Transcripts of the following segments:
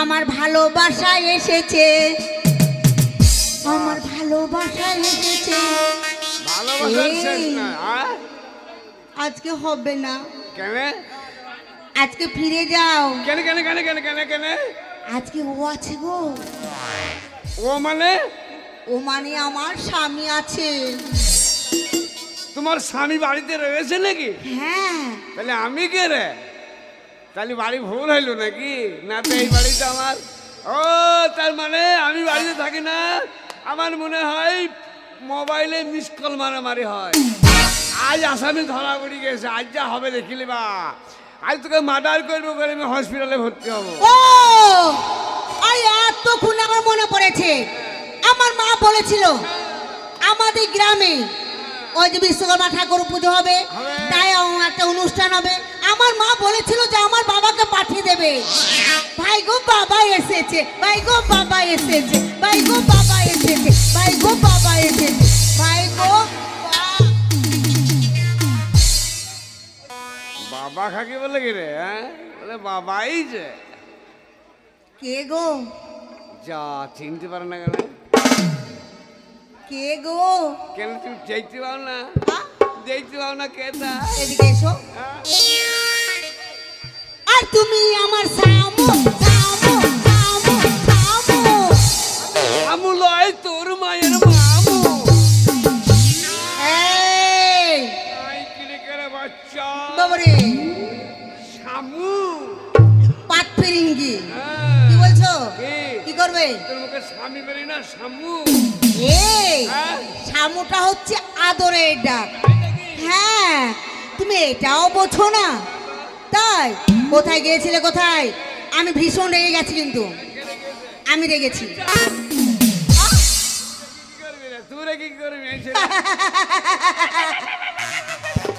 আমার ভালোবাসা এসেছে, আমার ভালোবাসা এসেছে। আজকে হবে না। কেন? আজকে ফিরে যাও। কেন কেন কেন কেন কেন কেন? আজকে ও আছে গো। ও মানে? ও মানে আমার স্বামী আছে। তোমার স্বামী বাড়িতে রয়েছে নাকি? হ্যাঁ। তাহলে আমি কে রে? তাহলে বাড়ি ভুল হইলো নাকি? না তো এই বাড়িতে আমার। ও তার মানে আমি বাড়িতে থাকি না। আমার মনে হয় মোবাইলে মিস কল মারামারি হয়। আজ আসামি ধরা পড়ে গেছে। আজ যা হবে দেখিলি বা। আজ তোকে মার্ডার করবো করে আমি হসপিটালে ভর্তি হবো। ও এতক্ষণ আমার মনে পড়েছে। আমার মা বলেছিল আমাদের গ্রামে ওই যে বিশ্বকর্মা ঠাকুর পুজো হবে, তাই একটা অনুষ্ঠান হবে। আমার মা বলেছিল যে আমার বাবাকে পাঠিয়ে দেবে। ভাই গো বাবা এসেছে, ভাই গো বাবা এসেছে, ভাই গো বাবা এসেছে, ভাই গো বাবা এসেছে, ভাই গো বাবা খাকি বলে কি রে? হ্যাঁ বলে বাবাই যে। কে গো? যা চিনতে পারে না কেন? কে গো? কেন তুমি দেখতে পাও না? দেখতে পাও না কে তা? এদিকে এসো। আর তুমি আমার সামু সামু সামু সামু। আমু লয় তোর মায়ের মামু। এই কিনে করে বাচ্চা বাবারে শামু পাত ফিরিঙ্গি। কি বলছো? কি করবে? তোর মুখে স্বামী বেরি না শামু। এই শামুটা হচ্ছে আদরের ডাক। হ্যাঁ তুমি এটাও বোঝো না? তাই কোথায় গিয়েছিলে? কোথায়? আমি ভীষণ রেগে গেছি, কিন্তু আমি রেগেছি।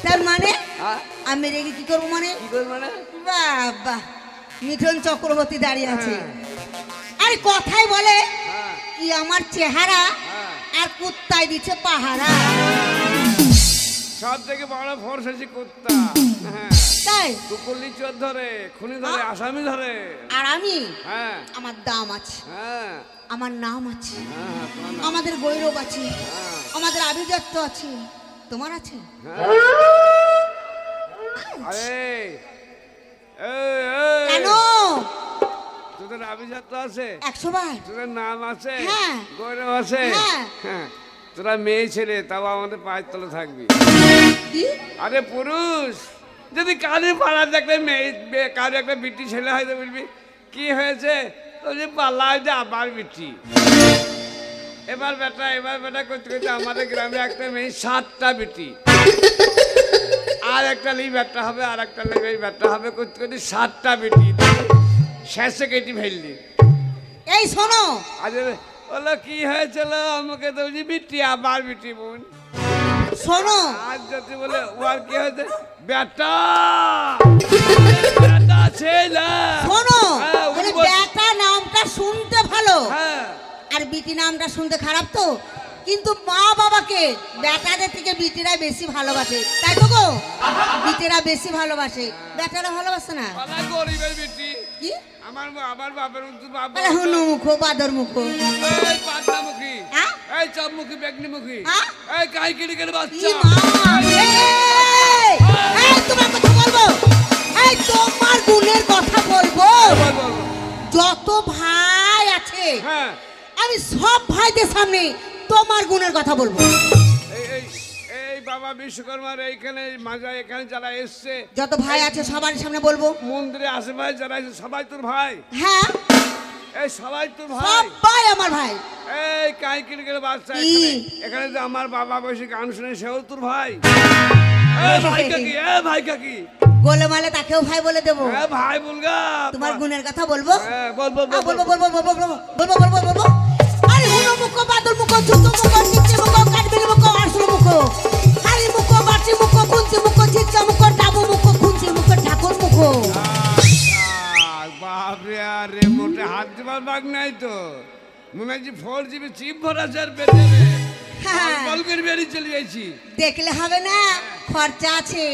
তার মানে আমি রেগে কি করবো? মানে বাবা মিঠুন চক্রবর্তী দাঁড়িয়ে আছে। আরে কথাই বলে কি আমার চেহারা আর কুত্তায় দিচ্ছে পাহারা। সব থেকে বড় ফোর্স আছে কুত্তা। তাই কুকুরলি চোর ধরে, খুনি ধরে, আসামি ধরে। আর আমি হ্যাঁ আমার দাম আছে, হ্যাঁ আমার নাম আছে, আমাদের গৌরব আছে, আমাদের আভিজাত্য আছে। তোমার আছে? আরে কেন? তোদের আভিজাত্য আছে, 100 বার। তোদের নাম আছে, হ্যাঁ গৌরব আছে। হ্যাঁ তোরা মেয়ে ছেলে, তাও আমাদের পায়ের তলে থাকবি। আরে পুরুষ যদি কানে পাড়ার একটা মেয়ে, কারো একটা বিটি ছেলে হয়তো বলবি কি হয়েছে, পাল্লা হয়েছে আবার বিটি। এবার বেটা করতে করতে আমাদের গ্রামে একটা মেয়ে 7টা বিটি, আর একটা লি ব্যাটটা হবে, আর একটা লি ব্যাটটা হবে, করতে করতে 7টা বিটি শেষে কেটে ফেললি। এই শোনো, আজ বলো কি হয়েছিল, আমাকে তো বিটি আবার বিটি বোন। শোনো আজ যদি বলে ওর কি হয়েছে, বেটা ছেলে। শোনো বেটা নামটা শুনতে ভালো, আর বিটি নামটা শুনতে খারাপ তো, কিন্তু মা বাবাকে বেটাদের থেকে বিটিরা বেশি ভালোবাসে, তাই তো গো? বিটিরা বেশি ভালোবাসে, বেটারা ভালোবাসে না। গরিবের বিটি কি আমার বাপের বাবা হুনু মুখ বাদর মুখ, এই পাতলা মুখী, এই চপ মুখী, বেগনি মুখী, এই কাই কিড়ি করে বাচ্চা। এই তোমার কথা বলবো, এই তোমার গুণের কথা বলবো। যত ভাই আছে আমি সব ভাইদের সামনে তোমার গুণের কথা বলবো। এই বাবা বিশ্বকর্মার এইখানে মাজা, এখানে যারা এসছে যত ভাই আছে সবার সামনে বলবো। মন্দিরে আশেপাশে যারা আছে সবাই তোর ভাই? হ্যাঁ এই সবাই তোর ভাই? সবাই আমার ভাই। এই কাই কিড়ি করে বাচ্চা, এখানে যে আমার বাবা বসে গান শুনে সেও তোর ভাই? ভাই কাকি, ভাই কাকি গোলেমালে তাকেও ভাই বলে দেবো? ভাই বলগা। তোমার গুণের কথা বলবো? বলবো বলবো বলবো বলবো বলবো বলবো বলবো। আরে হুনো মুখ, বাদল মুখ, জুতো মুখ, নিচে মুখ, কাটবিল মুখ, আরসুল মুখ, হাড়ি মুখ, বাটি মুখ, কুঞ্চি মুখ, চিচ্চা মুখ, ডাবু মুখ, খুঞ্চি মুখ, ঠাকুর মুখ। বাপরে, আরে মোটে হাত দিবার বাগ নাই তো, মনে হয় 4GB চিপ ভরা যার পেটে বল করে বেরিয়ে চলে যাচ্ছি। দেখলে হবে না, খরচা আছে।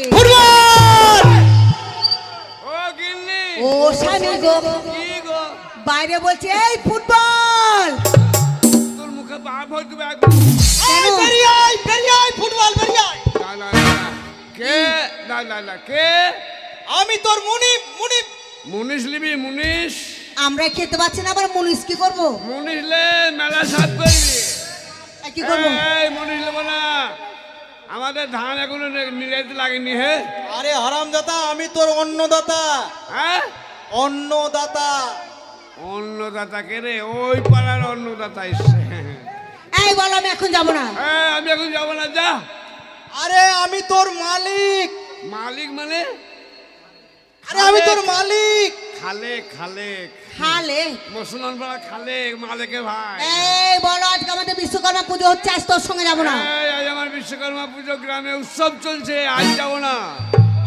ও গিন্নি, ও স্বামী গো, বাইরে বলছে এই ফুটবল। তোর মুখে বাপ হয়ে দেবে একদম। কেন? বেরিয়ে আয় ফুটবল বেরিয়ে আয়। না না না কে না না না কে আমি তোর মুনিপ মুনিপ। মুনিশ লিবি মুনিশ আমরা খেতে পাচ্ছি না, আবার মুনিশ কি করবো? মুনিশ লে মেলা সাত করবি। কি করবো? এই মুনিশ নেবো না, আমাদের ধান এখনো নিরাইতে লাগেনি। হে আরে হারামজাদা, আমি তোর অন্নদাতা। হ্যাঁ অন্নদাতা। অন্নদাতা কে রে? ওই পাড়ার অন্নদাতা এসছে। এই বলো আমি এখন যাবো না। আমি এখন যাবো না, যা। আরে আমি তোর মালিক। মালিক মানে? আরে আমি তোর মালিক। খালে খালে খালে? মুসলমান পাড়া খালে মালিকের ভাই। এই বলো আজকে আমাদের বিশ্বকর্মা পুজো হচ্ছে, আজ তোর সঙ্গে যাবো না। আজ আমার বিশ্বকর্মা পুজো, গ্রামে উৎসব চলছে, আজ যাবো না।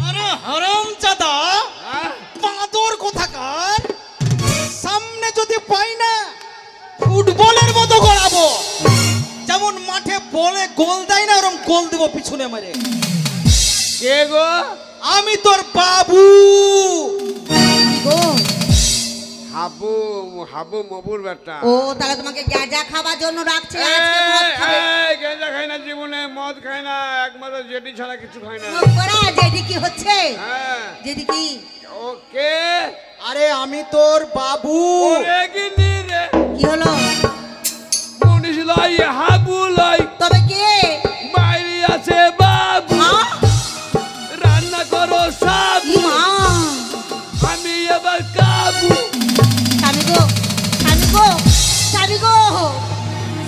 আরে হারামজাদা, হ্যাঁ? বাঁদর কোথাকার, সামনে যদি পাই না ফুটবলের মতো গড়াবো। যেমন মাঠে বলে গোল দেয় না, ওরকম গোল দেবো পিছনে মারে। কে গো? আমি তোর বাবু। গো হাবু হাবু মবুর বেটা। ও তাহলে তোমাকে গাঁজা খাবার জন্য রাখছে, আজকে মদ খাবে। গেঁজা খাই না জীবনে, মদ খাই না, একমাত্র জেটি ছাড়া কিছু খাই না। মুখ করা, যেটি কি হচ্ছে? হ্যাঁ যেটি কি? ওকে। আরে আমি তোর বাবু। ওরে গিনি রে, কি হলো? মুনিশ লাই হাবু লাই, তবে কে? বাইরে আছে বাবু, হ্যাঁ? রান্না করো সব, ই মা! আমি এবার কাবু। স্বামী গো, স্বামী গো, স্বামী গো,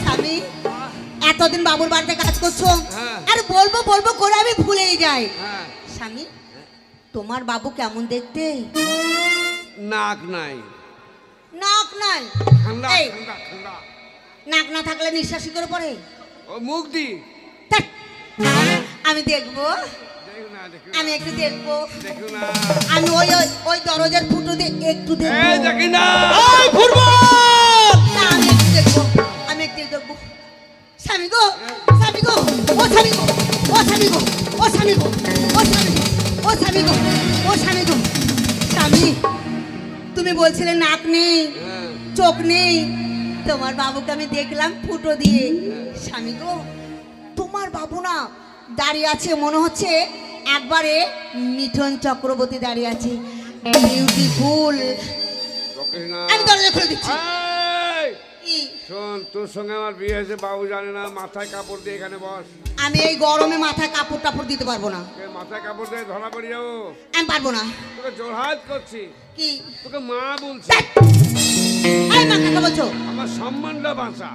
স্বামী, এতদিন বাবুর বাড়িতে কাজ করছো, হ্যাঁ। আর বলবো বলবো করে আমি ভুলেই যাই। হ্যাঁ, স্বামী, তোমার বাবু কেমন দেখতে? নাক নাই, নাক নাই? ঠান্ডা এই, ঠান্ডা ঠান্ডা। নাক না থাকলে নিঃশ্বাসী করে পড়ে? ও মুখ দি। ধ্যাৎ, আমি দেখবো, দেখো না দেখো আমি একটু দেখবো, দেখো না। আমি ওই ওই ওই দরজার ফুটো দিয়ে একটু দেখবো। এই দেখি না। এই ফুটবল। না, আমি একটু দেখবো, আমি একটু দেখবো। স্বামী গো, স্বামী গো, ও স্বামী গো, ও স্বামী গো, ও স্বামী গো, ও স্বামী গো, ও স্বামী গো, ও স্বামী গো। স্বামী, তুমি বলছিলে নাক নেই, হ্যাঁ, চোখ নেই, তোমার বাবুকে আমি দেখলাম ফুটো দিয়ে। স্বামী গো, তোমার বাবু না দাঁড়িয়ে আছে, মনে হচ্ছে একবারে মিঠুন চক্রবর্তী দাঁড়িয়ে আছে, বিউটিফুল। বকিস না। আমি দরজা খুলে দিচ্ছি। এই, কি? শোন, তোর সঙ্গে আমার বিয়ে হয়েছে, বাবু জানে না, মাথায় কাপড় দিয়ে এখানে বস। আমি এই গরমে মাথায় কাপড় টাপড় দিতে পারবো না, কে মাথায় কাপড় দিয়ে ধরা পড়ে যাবো। আমি পারবো না। তোকে জোরহাত করছি, কি? তোকে মা বলছি। ধ্যাৎ! এই মাথায় কাপড় বলছো? আমার সম্মানটা বাঁচা।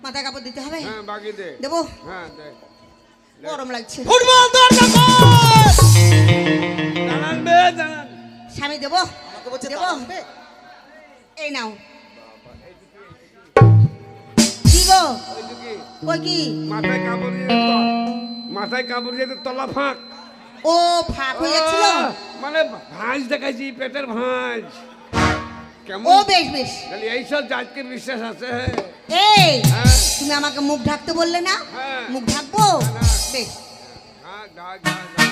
মাথায় কাপড় দিতে হবে? হ্যাঁ, বাকি দে। দেবো? হ্যাঁ দে। গরম লাগছে। ফুটবল দরজা খোল। দাঁড়ান বে, দাঁড়ান। স্বামী দেবো? আমাকে বলছে দেবো? দাঁড়ান বে। এই নাও। কি গো? ওই তো কি, ওই কি? মাথায় কাপড় দিয়ে মাথায় কাপড় দিয়ে তো তলা ফাঁক। ও ফাঁক হয়ে যাচ্ছিল? মানে ভাঁজ দেখাইছি, পেটের ভাঁজ। কেমন? ও বেশ বেশ। খালি এইসব জাতকে বিশ্বাস আছে। এই, হ্যাঁ, তুমি আমাকে মুখ ঢাকতে বললে না? হ্যাঁ। মুখ ঢাকবো? না। বেশ। ঢাক, ঢাক, ঢাক, ঢাক।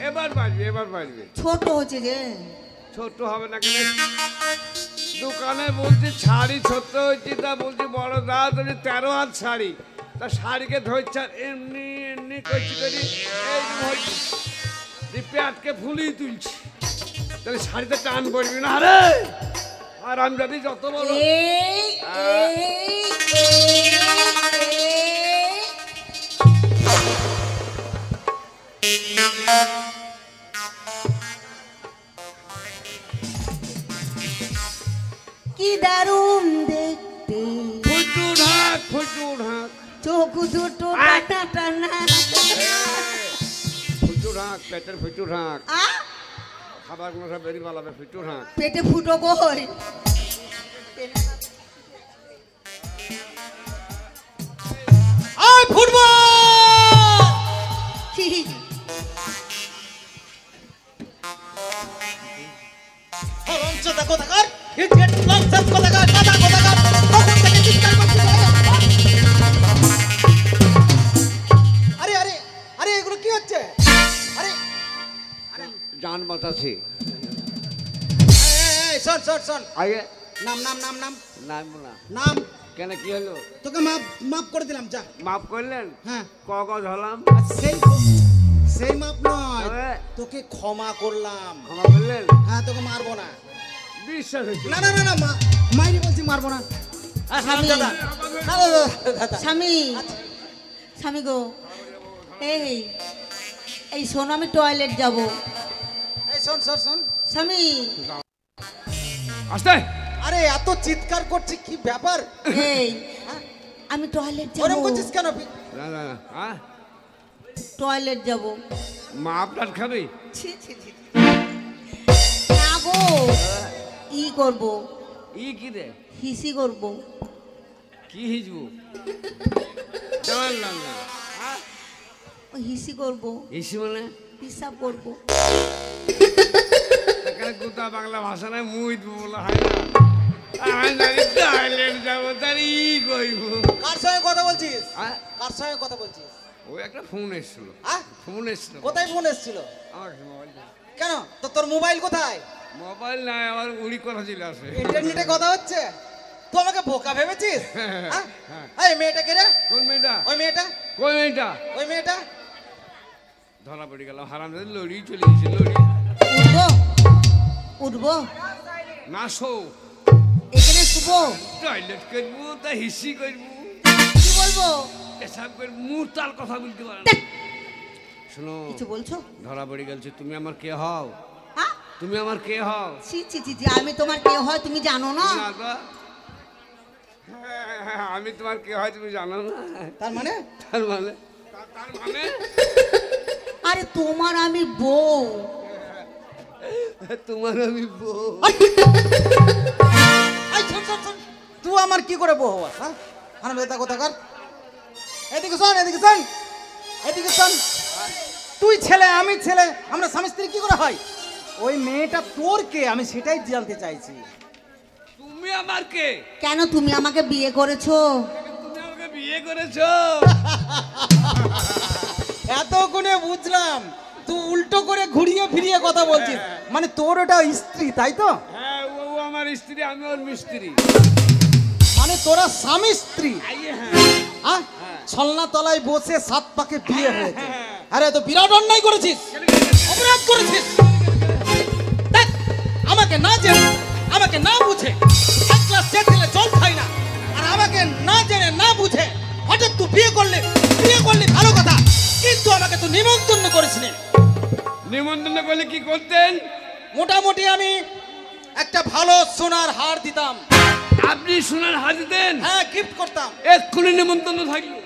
এবার বাজবে, এবার বাজবে। ছোট হচ্ছে যে। ছোট হবে না কেন? দোকানে বলছি শাড়ি ছোট হয়েছে, তা বলছি বড় দাও, তুমি 13 হাত শাড়ি, তা শাড়িকে ধরছে আর এমনি এমনি করছি করি, এই ডিপে আটকে ফুলিয়ে তুলছি, তাহলে শাড়িতে টান পড়বি না। আরে আর আমি যদি যত বড় এই, এই, এই, কি দারুণ দেখতে, ফুটু ঢাক, ফুটু ঢাক, চোখ দুটো টাটা টানা। ফুটু ঢাক, পেটের ফুটু ঢাক, আ? খাবার গুলো সব বেরিয়ে পালাবে, ফুটু ঢাক। পেটে ফুটো কই? এই ফুটবল। হারামজাদা কোথাকার, ইডিয়েট ননসেন্স কোথাকার, গাধা কোথাকার, কখন থেকে চিৎকার করছিস? আরে আরে আরে এগুলো কি হচ্ছে? আরে জান বাঁচাচ্ছি। এই শোন শোন শোন, আগে নাম নাম নাম নাম নামবো না। নাম। কেন কি হলো? তোকে মাপ মাপ করে দিলাম, যা। মাফ করলেন? হ্যাঁ, ক হলাম? আর সেই মাপ নয়, তবে তোকে ক্ষমা করলাম। ক্ষমা করলেন? হ্যাঁ, তোকে মারবো না। বিশ্বাস হয়েছে? না না না না, মাইরি বলছি, মারবো না। স্বামী, দাদা, দাদা, দাদা। স্বামী, স্বামী গো, এই এই শোন, আমি টয়লেট যাব। এই শোন শোন শোন, স্বামী, আসতে। আরে এত চিৎকার করছি, কি ব্যাপার? এই আমি টয়লেট যাব। ওরম করছিস কেন? না না না, হ্যাঁ টয়লেট যাব। মা আপনার খাবে? ছি ছি ছি, না গো, ই করব, ই কি রে? হিসি করব। কি হিজবু? জানলাম না। হ্যাঁ? হিসি করব, হিসি মানে? হিসাব করব। এখানে গোটা বাংলা ভাষা নাই, মুই বলা হয় না। আমি জানি টয়লেট যাবো, তার ই কইব। কার সঙ্গে কথা বলছিস? হ্যাঁ? কার সঙ্গে কথা বলছিস? ওই একটা ফোন এসেছিল। হ্যাঁ? ফোন এসেছিল। কোথায় ফোন এসেছিল? আমার কাছে মোবাইল নেই। কেন? তো তোর মোবাইল কোথায়? মোবাইল নাই, আমার উড়ি কথা চলে আসে। ইন্টারনেটে কথা হচ্ছে? তুই আমাকে বোকা ভেবেছিস? হ্যাঁ? হ্যাঁ। এই মেয়েটা কে রে? কোন মেয়েটা? ওই মেয়েটা? কোন মেয়েটা? ওই মেয়েটা? ধরা পড়ে গেল, হারাম জানি লড়ি চলে গেছে, লড়ি। উঠবো, উঠবো, না শো, এখানে শুবো। টয়লেট করবো, তা হিসি করবো, কি বলবো? এসব করে মুখ তার কথা বলতে পারে না। ধ্যাৎ, শোনো, কিছু বলছো? ধরা পড়ে গেছে, তুমি আমার কে হও? হ্যাঁ? তুমি আমার কে হও? ছি ছি ছি ছি, আমি তোমার কে হয় তুমি জানো না? না তো? হ্যাঁ, আমি তোমার কে হয় তুমি জানো না? তার মানে? তার মানে? তার মানে? আরে তোমার আমি বউ। তোমার আমি বউ। এই শোন শোন শোন, তুই আমার কি করে বউ হওয়াস? হ্যাঁ, আনবেদা কোথাকার? এদিকে শোন, এদিকে শোন, এদিকে শোন। তুই ছেলে, আমি ছেলে, আমরা স্বামী স্ত্রী কি করে হয়? ওই মেয়েটা তোর কে, আমি সেটাই জানতে চাইছি। তুমি আমার কে? কেন তুমি আমাকে বিয়ে করেছো? তুমি আমাকে বিয়ে করেছো? এতক্ষণে বুঝলাম তুই উল্টো করে ঘুরিয়ে ফিরিয়ে কথা বলছিস, মানে তোর ওটা স্ত্রী, তাই তো? হ্যাঁ, ও আমার স্ত্রী, আমি ওর মিস্ত্রি। মানে তোরা স্বামী স্ত্রী? আইয়ে, হ্যাঁ। হ্যাঁ, ছলনা তলায় বসে সাত পাকে বিয়ে হয়েছে। আরে তো বিরাট অন্যায় করেছিস, অপরাধ করেছিস। দেখ, আমাকে না জেনে, আমাকে না বুঝে এক গ্লাস চা দিলে জল খাই না, আর আমাকে না জেনে না বুঝে হঠাৎ তুই বিয়ে করলি ভালো কথা, কিন্তু আমাকে তুই নিমন্ত্রণ করিসনি। নিমন্ত্রণ করলে কি করতেন? মোটামুটি আমি একটা ভালো সোনার হার দিতাম। আপনি সোনার হাত দিতেন? হ্যাঁ, গিফট করতাম। এক্ষুনি নিমন্ত্রণ থাকলো।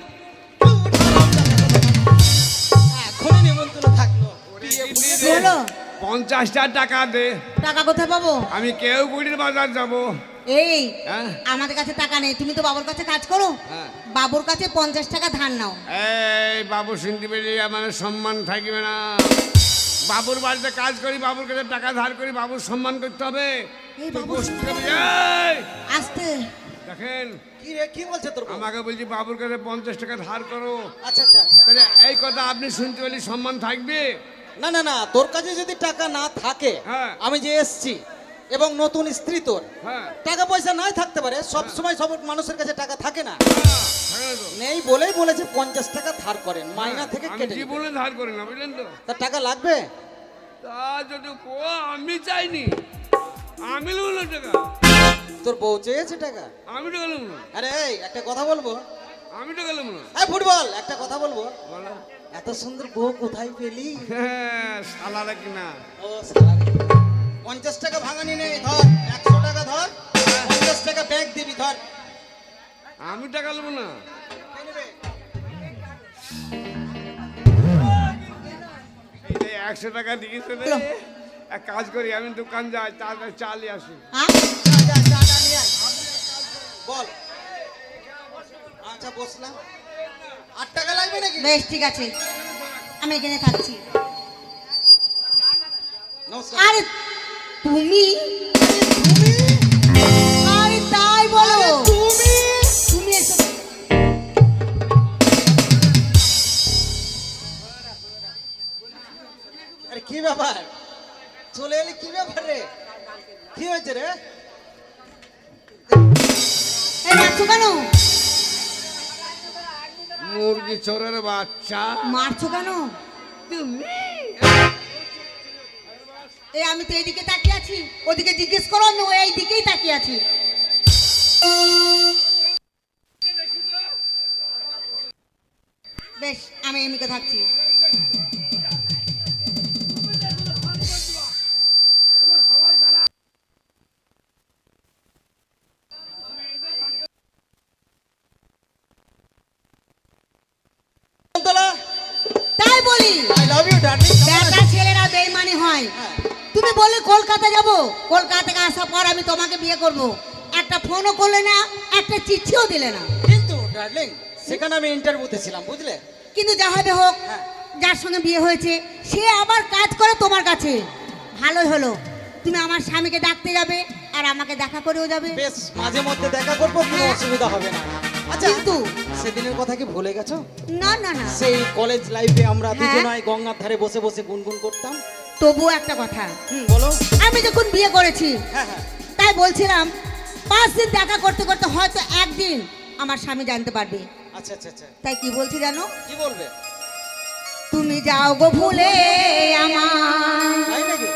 এখনই নিমন্ত্রণ থাকলো। বলো, 50টা টাকা দে, টাকা কোথায় পাবো? আমি কেউ গুড়ির বাজার যাব। এই হ্যাঁ? আমাদের কাছে টাকা নেই, তুমি তো বাবুর কাছে কাজ করো। হ্যাঁ। বাবুর কাছে 50 টাকা ধার নাও। এই বাবু শুনতে পেলে আমার সম্মান থাকবে না। বাবুর বাড়িতে কাজ করি, বাবুর কাছে টাকা ধার করি, বাবুর সম্মান করতে হবে। এই বাবু, এই, আসতে। দেখেন, কি রে, কি বলছে তোর বউ? আমাকে বলছি বাবুর কাছে 50 টাকা ধার করো। আচ্ছা আচ্ছা, তাহলে এই কথা আপনি শুনতে পেলে সম্মান থাকবে? না না না, তোর কাছে যদি টাকা না থাকে, হ্যাঁ। আমি যে এসছি এবং নতুন স্ত্রী তোর, হ্যাঁ, টাকা পয়সা নাই থাকতে পারে, সব সময় সব মানুষের কাছে টাকা থাকে না। থাকে না তো? নেই বলেই বলেছে 50 টাকা ধার করেন, মাইনা থেকে আমি কেটে নেবে। জীবনে ধার করি না, বুঝলেন তো? তার টাকা লাগবে? তা যদি আমি চাইনি, আমি নেব না টাকা। তোর বউ চেয়েছে টাকা? আমি টাকা নেব না, আরে এই একটা কথা বলবো, আমি টাকা নেব না। এই ফুটবল, একটা কথা বলবো, বলো। এত সুন্দর বউ কোথায় পেলি? হ্যাঁ, শালারা কিনা। ও শালা রে। 50 টাকা ভাঙানি নেই, ধর 100 টাকা ধর, 50 টাকা ব্যাগ দিবি, ধর। আমি টাকা নেব না। কে নেবে? এই 100 টাকা দিয়েছে রে। এক কাজ করি, আমি দোকান যাই, তাড়াতাড়ি চাল নিয়ে আসি। হ্যাঁ? যা, যা, যা, নিয়ে আয়। বল। আচ্ছা, বসলাম। 8 টাকা লাগবে নাকি? বেশ, ঠিক আছে, আমি এখানে থাকছি। নমস্কার। আরে তুমি, আরে তাই বলো, তুমি তুমি এসো। আরে কি ব্যাপার, চলে এলি? কি ব্যাপার রে, কি হয়েছে রে? এ মারছো কেন? মুরগি চোরের বাচ্চা মারছো কেন? তুমি এই আমি তো এইদিকে তাকিয়ে আছি, ওদিকে জিজ্ঞেস করো, আমি ওই এইদিকেই তাকিয়ে আছি। বেশ, আমি এমনিকে থাকছি। তাই বলি, আই লাভ ইউ ডার্লিং। বেটা ছেলেরা বেইমানি হয়। তুমি বললে কলকাতা যাব, কলকাতা থেকে আসার পর আমি তোমাকে বিয়ে করব, একটা ফোনও করলে না, একটা চিঠিও দিলে না। কিন্তু ডার্লিং, সেখানে আমি ইন্টারভিউতে ছিলাম, বুঝলে? কিন্তু যা হবে হোক, হ্যাঁ। যার সঙ্গে বিয়ে হয়েছে সে আবার কাজ করে তোমার কাছে, ভালোই হলো। তুমি আমার স্বামীকে ডাকতে যাবে আর আমাকে দেখা করেও যাবে। বেশ, মাঝে মধ্যে দেখা করবো, কোনো অসুবিধা হবে না। আচ্ছা, কিন্তু সেদিনের কথা কি ভুলে গেছো? না না না, সেই কলেজ লাইফে আমরা হ্যাঁ। দুজনাই গঙ্গার ধারে বসে বসে গুনগুন করতাম। তবুও একটা কথা, বলো। আমি যখন বিয়ে করেছি হ্যাঁ হ্যাঁ। তাই বলছিলাম 5 দিন দেখা করতে করতে হয়তো একদিন আমার স্বামী জানতে পারবে। আচ্ছা আচ্ছা আচ্ছা, তাই কি বলছি জানো? কি বলবে? তুমি যাও গো ভুলে আমার, তাই নাকি?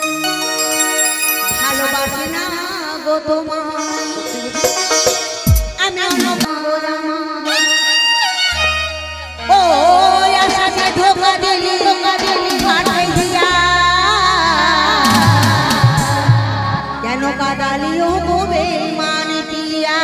ভালোবাসি না গো তোমার, সত্যি বুঝি? আমি অন্য পাবো না। ও আশাতে ধোকা দিলি ফাটাই দিয়া, কেন কাদালি ও গো বেঈমানি পিয়া।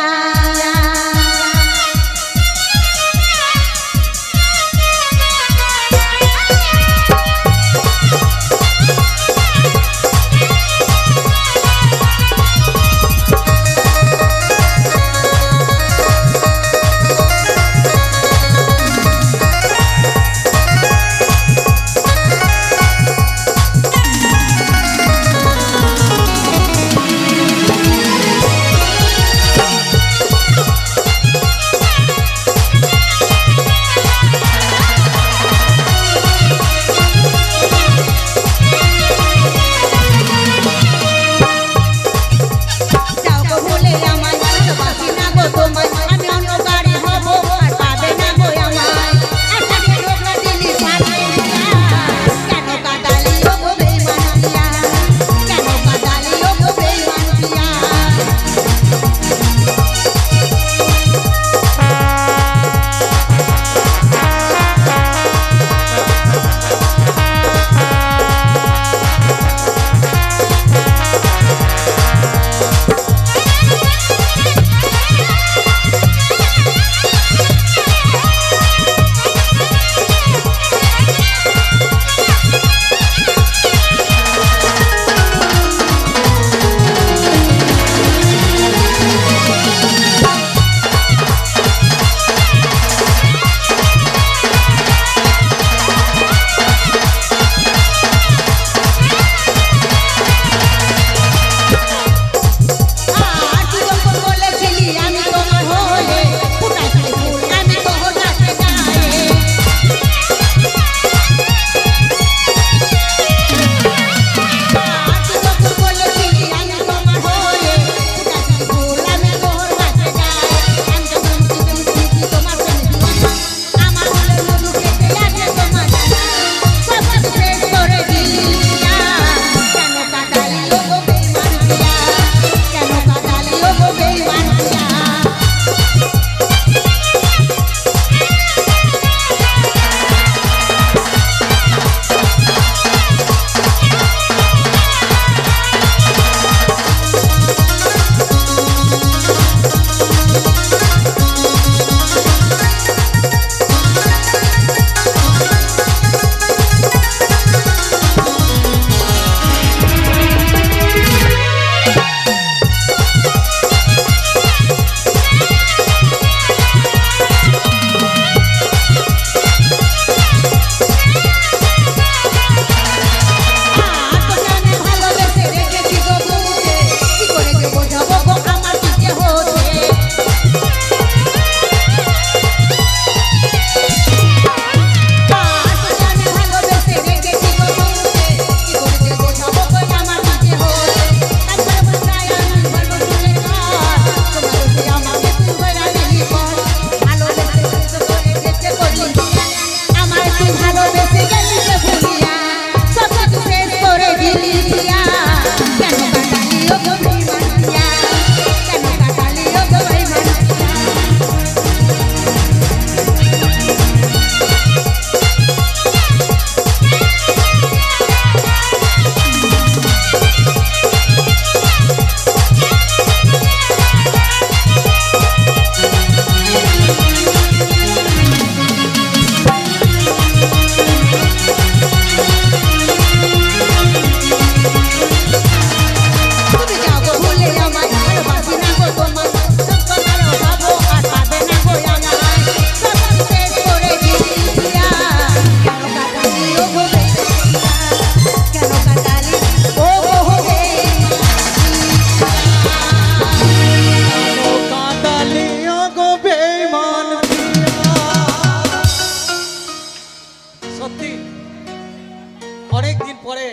অনেক দিন পরে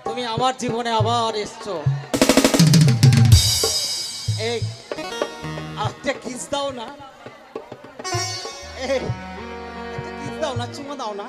তুমি আমার জীবনে আবার এসছো। এই একটা কিস দাও না, এই একটা কিস দাও না, চুমা দাও না।